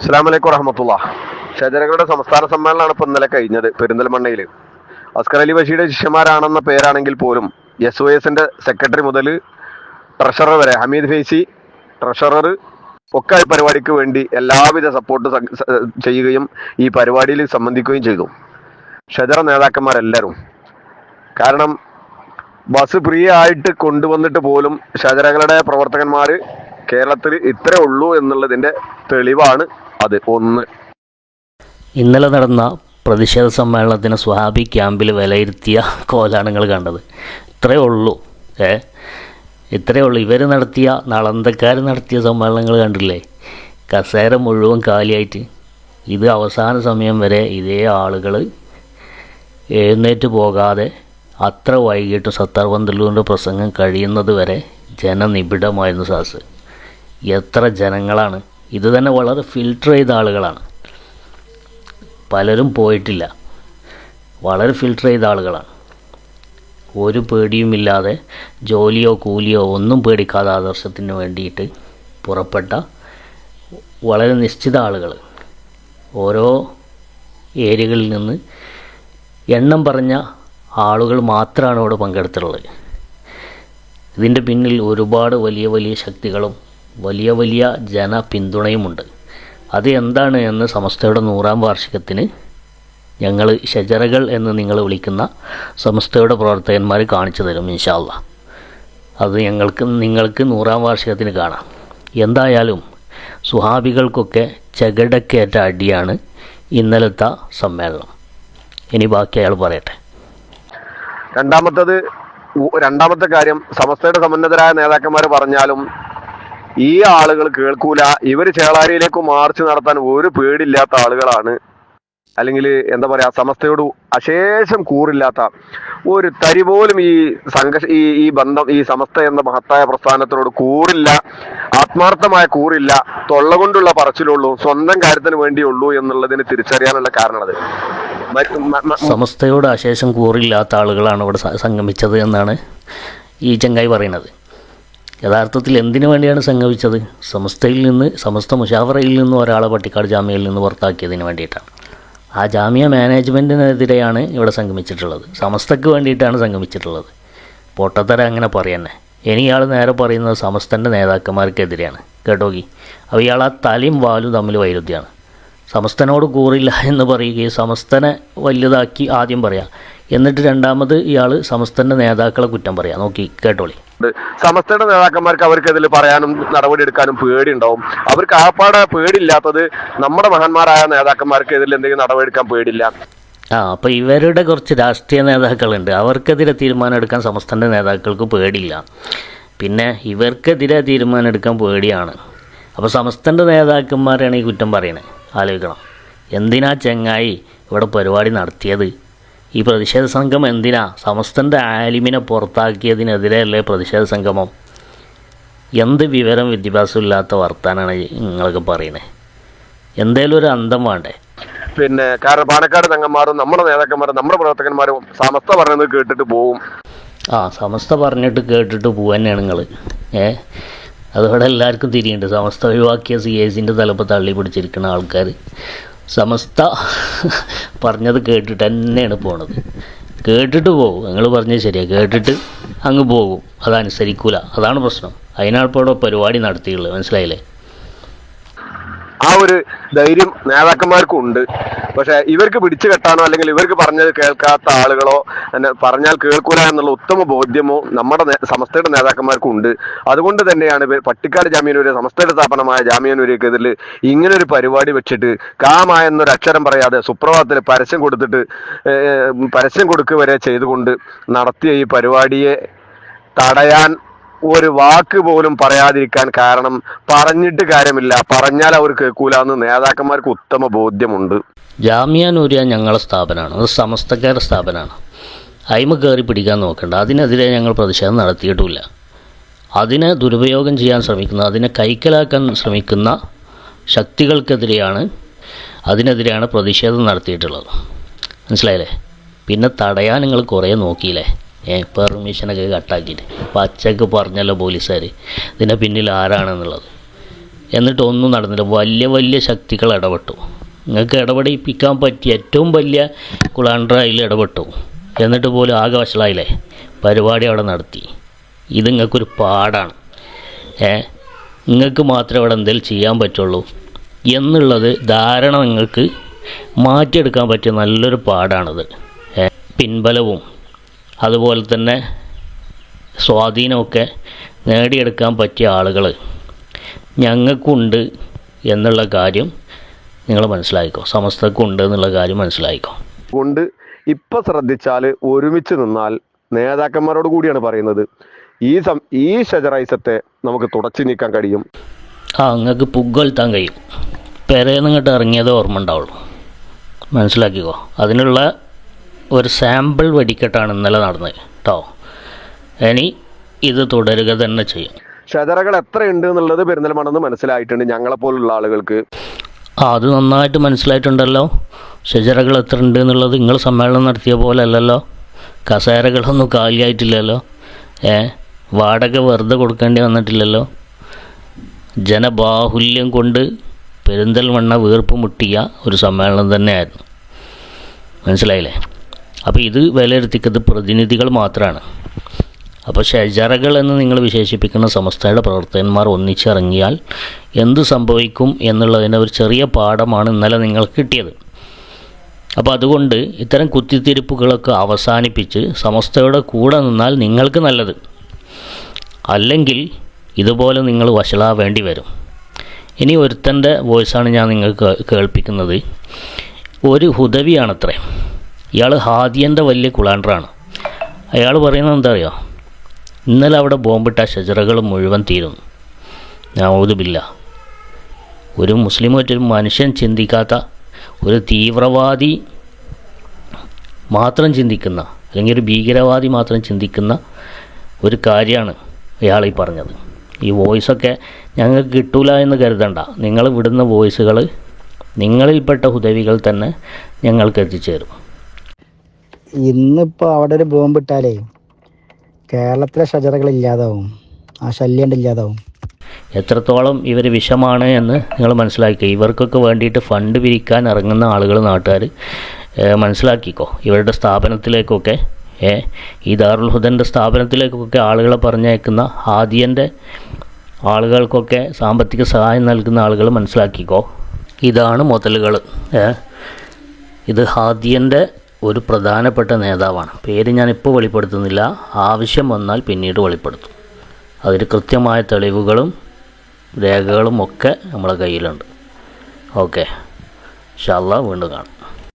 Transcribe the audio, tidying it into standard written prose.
അസ്സലാമു അലൈക്കും വറഹ്മത്തുള്ളാഹി. ഷജറകളുടെ സംസ്ഥാന സമ്മേളനമാണ് ഇപ്പൊ ഇന്നലെ കഴിഞ്ഞത് പെരിന്തൽമണ്ണയിൽ. അസ്കർ അലി ബഷീയുടെ ശിഷ്യന്മാരാണെന്ന പേരാണെങ്കിൽ പോലും SOSന്റെ സെക്രട്ടറി മുതൽ ട്രഷറർ വരെ ഹമീദ് ഫൈസി ട്രഷറർ ഒക്കെ ഈ പരിപാടിക്ക് വേണ്ടി എല്ലാവിധ സപ്പോർട്ട് ചെയ്യുകയും ഈ പരിപാടിയിൽ സംബന്ധിക്കുകയും ചെയ്തു, ഷജറ നേതാക്കന്മാരെല്ലാവരും. കാരണം ബസ് ഫ്രീ ആയിട്ട് കൊണ്ടുവന്നിട്ട് പോലും ഷജറകളുടെ പ്രവർത്തകന്മാർ കേരളത്തിൽ ഇത്രേ ഉള്ളൂ എന്നുള്ളതിന്റെ തെളിവാണ് അത്. ഒന്ന്, ഇന്നലെ നടന്ന പ്രതിഷേധ സമ്മേളനത്തിന് സ്വഹാബി ക്യാമ്പിൽ വിലയിരുത്തിയ കോലാണ് നിങ്ങൾ കണ്ടത്. ഇത്രയേ ഉള്ളൂ, ഇത്രയേ ഉള്ളൂ. ഇവർ നടത്തിയ നളന്തക്കാർ നടത്തിയ സമ്മേളനങ്ങൾ കണ്ടില്ലേ? കസേര മുഴുവൻ കാലിയായിട്ട്. ഇത് അവസാന സമയം വരെ ഇതേ ആളുകൾ എഴുന്നേറ്റ് പോകാതെ അത്ര വൈകിട്ട് സത്താർ പന്തല്ലൂരിൻ്റെ പ്രസംഗം കഴിയുന്നത് വരെ ജനനിബിഡമായിരുന്നു സാസ്. എത്ര ജനങ്ങളാണ്! ഇത് തന്നെ വളരെ ഫിൽട്ടർ ചെയ്ത ആളുകളാണ്, പലരും പോയിട്ടില്ല. വളരെ ഫിൽട്ടർ ചെയ്ത ആളുകളാണ്. ഒരു പേടിയുമില്ലാതെ ജോലിയോ കൂലിയോ ഒന്നും പേടിക്കാതെ ആദർശത്തിന് വേണ്ടിയിട്ട് പുറപ്പെട്ട വളരെ നിശ്ചിത ആളുകൾ. ഓരോ ഏരിയകളിൽ നിന്ന് എണ്ണം പറഞ്ഞ ആളുകൾ മാത്രമാണ് ഇവിടെ പങ്കെടുത്തിട്ടുള്ളത്. ഇതിൻ്റെ പിന്നിൽ ഒരുപാട് വലിയ വലിയ ശക്തികളും വലിയ വലിയ ജനപിന്തുണയുമുണ്ട്. അത് എന്താണ് എന്ന് സമസ്തയുടെ 100-ാം വാർഷികത്തിന് ഞങ്ങൾ ഷജറകൾ എന്ന് നിങ്ങൾ വിളിക്കുന്ന സമസ്തയുടെ പ്രവർത്തകന്മാർ കാണിച്ചു തരും ഇൻഷാ അല്ലാഹ്. അത് നിങ്ങൾക്ക് 100-ാം വാർഷികത്തിന് കാണാം. എന്തായാലും സുഹാബികൾക്കൊക്കെ ചകടക്കേറ്റ അടിയാണ് ഇന്നലത്തെ സമ്മേളനം. ഇനി ബാക്കി അയാൾ പറയട്ടെ. രണ്ടാമത്തെ കാര്യം, സമസ്തയുടെ സമുന്നതരായ നേതാക്കന്മാർ പറഞ്ഞാലും ഈ ആളുകൾ കേൾക്കൂല. ഇവർ ചേളാരിയിലേക്ക് മാർച്ച് നടത്താൻ ഒരു പേടില്ലാത്ത ആളുകളാണ്. അല്ലെങ്കിൽ എന്താ പറയാ, സമസ്തയോട് അശേഷം കൂറില്ലാത്ത ഒരു തരി പോലും ഈ ബന്ധം, ഈ സമസ്ത എന്ന മഹത്തായ പ്രസ്ഥാനത്തിനോട് കൂറില്ല, ആത്മാർത്ഥമായ കൂറില്ല, തൊള്ള കൊണ്ടുള്ള പറച്ചിലുള്ളൂ, സ്വന്തം കാര്യത്തിന് വേണ്ടിയുള്ളൂ എന്നുള്ളതിന് തിരിച്ചറിയാനുള്ള കാരണമാണത്. സമസ്തയോട് അശേഷം കൂറില്ലാത്ത ആളുകളാണ് ഇവിടെ സംഗമിച്ചത് എന്നാണ് ഈ ചങ്ങായി പറയുന്നത്. യഥാർത്ഥത്തിൽ എന്തിനു വേണ്ടിയാണ് സംഗമിച്ചത്? സമസ്ത മുശാവറയിൽ നിന്ന് ഒരാളെ പട്ടിക്കാട് ജാമ്യയിൽ നിന്ന് പുറത്താക്കിയതിന് വേണ്ടിയിട്ടാണ്. ആ ജാമ്യ മാനേജ്മെൻറ്റിനെതിരെയാണ് ഇവിടെ സംഗമിച്ചിട്ടുള്ളത്. സമസ്തക്ക് വേണ്ടിയിട്ടാണ് സംഗമിച്ചിട്ടുള്ളത്. പൊട്ടത്തര അങ്ങനെ പറയുന്നത്. ഇനി ഇയാൾ നേരെ പറയുന്നത് സമസ്തൻ്റെ നേതാക്കന്മാർക്കെതിരെയാണ്. കേട്ടോക്കി. അപ്പോൾ ഇയാൾ ആ തലയും വാലും തമ്മിൽ വൈരുദ്ധ്യമാണ്. സമസ്തനോട് കൂറില്ല എന്ന് പറയുകയും സമസ്തനെ വലുതാക്കി ആദ്യം പറയാം, എന്നിട്ട് രണ്ടാമത് ഇയാൾ സമസ്തൻ്റെ നേതാക്കളെ കുറ്റം പറയാം. നോക്കി കേട്ടോളി. സമസ്തയുടെ നേതാക്കന്മാർക്ക് അവർക്കെതിൽ പറയാനും നടപടി എടുക്കാനും പേടിയുണ്ടാവും. അവർക്ക് ആപ്പാടെ പേടിയില്ലാത്തത് നമ്മുടെ മഹാന്മാരായ നേതാക്കന്മാർക്ക് എതിരെ എന്തെങ്കിലും നടപടി എടുക്കാൻ പേടില്ല. അപ്പോൾ ഇവരുടെ കുറച്ച് രാഷ്ട്രീയ നേതാക്കളുണ്ട്, അവർക്കെതിരെ തീരുമാനം എടുക്കാൻ സമസ്തൻ്റെ നേതാക്കൾക്ക് പേടിയില്ല. പിന്നെ ഇവർക്കെതിരെ തീരുമാനം എടുക്കാൻ പേടിയാണ്. അപ്പോൾ സമസ്തൻ്റെ നേതാക്കന്മാരാണ് ഈ കുറ്റം പറയണത്. ആലോചിക്കണം, എന്തിനാ ചെങ്ങായി ഇവിടെ പരിപാടി നടത്തിയത്? ഈ പ്രതിഷേധ സംഗമം എന്തിനാ? സമസ്തൻ്റെ ആലിമിനെ പുറത്താക്കിയതിനെതിരെയല്ലേ പ്രതിഷേധ സംഗമം? എന്ത് വിവരം വിദ്യാഭ്യാസമില്ലാത്ത വർത്താനാണ് നിങ്ങളൊക്കെ പറയുന്നത്? എന്തേലും ഒരു അന്തം വേണ്ടേ? പിന്നെ കാരണം പാണക്കാട് തങ്ങന്മാരും നമ്മുടെ നേതാക്കന്മാരും നമ്മുടെ പ്രവർത്തകന്മാരും സമസ്ത പറഞ്ഞത് കേട്ടിട്ട് പോവും. സമസ്ത പറഞ്ഞിട്ട് കേട്ടിട്ട് പോവാൻ തന്നെയാണ് നിങ്ങൾ. അതോടെ എല്ലാവർക്കും തിരിയുണ്ട്. സമസ്ത ഒഴിവാക്കിയ CACൻ്റെ തലപ്പ് തള്ളി പിടിച്ചിരിക്കുന്ന ആൾക്കാർ സമസ്ത പറഞ്ഞത് കേട്ടിട്ട് തന്നെയാണ് പോണത്. കേട്ടിട്ട് പോകും. നിങ്ങൾ പറഞ്ഞത് ശരിയാണ്, കേട്ടിട്ട് അങ്ങ് പോകും. അതനുസരിക്കൂല, അതാണ് പ്രശ്നം. അതിനാൾപ്പോടെ പരിപാടി നടത്തിയുള്ളത്. മനസ്സിലായില്ലേ? ആ ഒരു ധൈര്യം നേതാക്കന്മാർക്കും ഉണ്ട്. പക്ഷെ ഇവർക്ക് പിടിച്ചു കെട്ടാനോ അല്ലെങ്കിൽ ഇവർക്ക് പറഞ്ഞത് കേൾക്കാത്ത ആളുകളോ പറഞ്ഞാൽ കേൾക്കൂല എന്നുള്ള ഉത്തമ ബോധ്യമോ നമ്മുടെ സമസ്തയുടെ നേതാക്കന്മാർക്കും ഉണ്ട്. അതുകൊണ്ട് തന്നെയാണ് പട്ടിക്കാട് ജാമ്യനൂര്, സമസ്തയുടെ സ്ഥാപനമായ ജാമ്യനൂരിക്കെതിരിൽ ഇങ്ങനെ ഒരു പരിപാടി വെച്ചിട്ട് എന്നൊരു അക്ഷരം പറയാതെ സുപ്രഭാതത്തിൽ പരസ്യം കൊടുക്കുക വരെ ചെയ്തുകൊണ്ട് നടത്തിയ ഈ പരിപാടിയെ തടയാൻ ഒരു വാക്ക് പോലും പറയാതിരിക്കാൻ കാരണം പറഞ്ഞിട്ട് കാര്യമില്ല, പറഞ്ഞാൽ അവർ കേൾക്കൂല എന്ന് നേതാക്കന്മാർക്ക് ഉത്തമ ബോധ്യമുണ്ട്. ജാമിയ നൂരിയ ഞങ്ങളുടെ സ്ഥാപനമാണ്, അത് സമസ്തക്കാരുടെ സ്ഥാപനമാണ്. അയിമ കയറി പിടിക്കാൻ നോക്കണ്ട. അതിനെതിരെ ഞങ്ങൾ പ്രതിഷേധം നടത്തിയിട്ടുമില്ല. അതിനെ ദുരുപയോഗം ചെയ്യാൻ ശ്രമിക്കുന്ന, അതിനെ കൈക്കലാക്കാൻ ശ്രമിക്കുന്ന അതിനെതിരെയാണ് പ്രതിഷേധം നടത്തിയിട്ടുള്ളത്. മനസ്സിലായില്ലേ? പിന്നെ തടയാൻ നിങ്ങൾ കുറേ നോക്കിയില്ലേ? പെർമിഷനൊക്കെ കട്ടാക്കിയിട്ട് പച്ചക്ക് പറഞ്ഞല്ലോ പോലീസുകാർ ഇതിൻ്റെ പിന്നിൽ ആരാണെന്നുള്ളത്. എന്നിട്ട് ഒന്നും നടന്നില്ല. വലിയ വലിയ ശക്തികൾ ഇടപെട്ടു. നിങ്ങൾക്ക് ഇടപെടിപ്പിക്കാൻ പറ്റിയ ഏറ്റവും വലിയ കുളാണ്ടർ അതിൽ ഇടപെട്ടു. എന്നിട്ട് പോലും ആകെ വഷളായില്ലേ. പരിപാടി അവിടെ നടത്തി. ഇത് നിങ്ങൾക്കൊരു പാടാണ്. നിങ്ങൾക്ക് മാത്രമേ അവിടെ എന്തെങ്കിലും ചെയ്യാൻ പറ്റുള്ളൂ എന്നുള്ളത് ധാരണ നിങ്ങൾക്ക് മാറ്റിയെടുക്കാൻ പറ്റിയ നല്ലൊരു പാടാണിത്. പിൻബലവും അതുപോലെ തന്നെ സ്വാധീനമൊക്കെ നേടിയെടുക്കാൻ പറ്റിയ ആളുകൾ ഞങ്ങൾക്കുണ്ട് എന്നുള്ള കാര്യം നിങ്ങൾ മനസ്സിലാക്കിക്കോ. സമസ്തക്കുണ്ട് എന്നുള്ള കാര്യം മനസ്സിലാക്കിക്കോ. കൊണ്ട് ഇപ്പം ശ്രദ്ധിച്ചാൽ ഒരുമിച്ച് നിന്നാൽ നേതാക്കന്മാരോട് കൂടിയാണ് പറയുന്നത്, ഈ ഷജറൈസത്തെ നമുക്ക് തുടച്ചു നീക്കാൻ കഴിയും. നിങ്ങൾക്ക് പുകഴ്ത്താൻ കഴിയും. പെരേന്ന് ഇങ്ങോട്ട് ഇറങ്ങിയതേ ഓർമ്മ ഉണ്ടാവുള്ളൂ. മനസ്സിലാക്കിക്കോ. അതിനുള്ള ഒരു സാമ്പിൾ വെടിക്കെട്ടാണ് ഇന്നലെ നടന്നത് കേട്ടോ. ഇനി ഇത് തുടരുക തന്നെ ചെയ്യും. ഷജറകൾ എത്രയുണ്ട് എന്നുള്ളത് പെരിന്തൽമണ്ണെന്ന് മനസ്സിലായിട്ടുണ്ട് ഞങ്ങളെപ്പോലുള്ള ആളുകൾക്ക്. അത് നന്നായിട്ട് മനസ്സിലായിട്ടുണ്ടല്ലോ. ഷജറകൾ എത്ര ഉണ്ട് എന്നുള്ളത് നിങ്ങൾ സമ്മേളനം നടത്തിയ പോലെ അല്ലല്ലോ. കസേരകളൊന്നും കാലിയായിട്ടില്ലല്ലോ. വാടക വെറുതെ കൊടുക്കേണ്ടി വന്നിട്ടില്ലല്ലോ. ജനബാഹുല്യം കൊണ്ട് പെരിന്തൽമണ്ണ വീർപ്പ് മുട്ടിയ ഒരു സമ്മേളനം തന്നെയായിരുന്നു. മനസ്സിലായില്ലേ? അപ്പോൾ ഇത് വിലയിരുത്തിക്കുന്നത് പ്രതിനിധികൾ മാത്രമാണ്. അപ്പോൾ ഷജറകൾ എന്ന് നിങ്ങൾ വിശേഷിപ്പിക്കുന്ന സമസ്തയുടെ പ്രവർത്തകന്മാർ ഒന്നിച്ചിറങ്ങിയാൽ എന്ത് സംഭവിക്കും എന്നുള്ളതിൻ്റെ ഒരു ചെറിയ പാഠമാണ് ഇന്നലെ നിങ്ങൾക്ക് കിട്ടിയത്. അപ്പോൾ അതുകൊണ്ട് ഇത്തരം കുത്തിത്തിരിപ്പുകളൊക്കെ അവസാനിപ്പിച്ച് സമസ്തയുടെ കൂടെ നിന്നാൽ നിങ്ങൾക്ക് നല്ലത്. അല്ലെങ്കിൽ ഇതുപോലെ നിങ്ങൾ വഷളാവേണ്ടി വരും. ഇനി ഒരുത്തൻ്റെ വോയിസാണ് ഞാൻ നിങ്ങൾക്ക് കേൾപ്പിക്കുന്നത്. ഒരു ഹുദവിയാണത്രേ. ഇയാൾ ഹാദിയൻ്റെ വലിയ കുളാണ്ടറാണ്. അയാൾ പറയുന്നത് എന്താ അറിയോ? ഇന്നലെ അവിടെ ബോംബിട്ട ഷജറകൾ മുഴുവൻ തീരുന്നു. നഊദുബില്ല. ഒരു മുസ്ലിം മറ്റൊരു മനുഷ്യൻ ചിന്തിക്കാത്ത, ഒരു തീവ്രവാദി മാത്രം ചിന്തിക്കുന്ന, അല്ലെങ്കിൽ ഒരു ഭീകരവാദി മാത്രം ചിന്തിക്കുന്ന ഒരു കാര്യമാണ് അയാൾ ഈ പറഞ്ഞത്. ഈ വോയിസൊക്കെ ഞങ്ങൾക്ക് കിട്ടൂല എന്ന് കരുതണ്ട. നിങ്ങൾ വിടുന്ന വോയിസുകൾ നിങ്ങളിൽപ്പെട്ട ഹുദവികൾ തന്നെ ഞങ്ങൾക്ക് എത്തിച്ചേരും. ഇന്നിപ്പോൾ അവിടെ ഒരു ബോംബിട്ടാലേ കേരളത്തിലെ ഷജറകൾ ഇല്ലാതാവും. ആ ശല്യം ഇല്ലാതാവും. എത്രത്തോളം ഇവർ വിഷമാണ് എന്ന് നിങ്ങൾ മനസ്സിലാക്കിക്കോ. ഇവർക്കൊക്കെ വേണ്ടിയിട്ട് ഫണ്ട് പിരിക്കാൻ ഇറങ്ങുന്ന ആളുകൾ, നാട്ടുകാർ മനസ്സിലാക്കിക്കോ. ഇവരുടെ സ്ഥാപനത്തിലേക്കൊക്കെ, ഈ ദാറുൽ ഹുദൻ്റെ സ്ഥാപനത്തിലേക്കൊക്കെ ആളുകളെ പറഞ്ഞയക്കുന്ന ഹാദിയൻ്റെ ആളുകൾക്കൊക്കെ സാമ്പത്തിക സഹായം നൽകുന്ന ആളുകൾ മനസ്സിലാക്കിക്കോ. ഇതാണ് മുതലുകൾ. ഇത് ഹാദിയൻ്റെ ഒരു പ്രധാനപ്പെട്ട നേതാവാണ്. പേര് ഞാനിപ്പോൾ വെളിപ്പെടുത്തുന്നില്ല. ആവശ്യം വന്നാൽ പിന്നീട് വെളിപ്പെടുത്തും. അതിൽ കൃത്യമായ തെളിവുകളും രേഖകളും ഒക്കെ നമ്മളെ കയ്യിലുണ്ട്. ഓക്കെ, ഇൻഷാ അല്ലാഹ് വീണ്ടും കാണാം.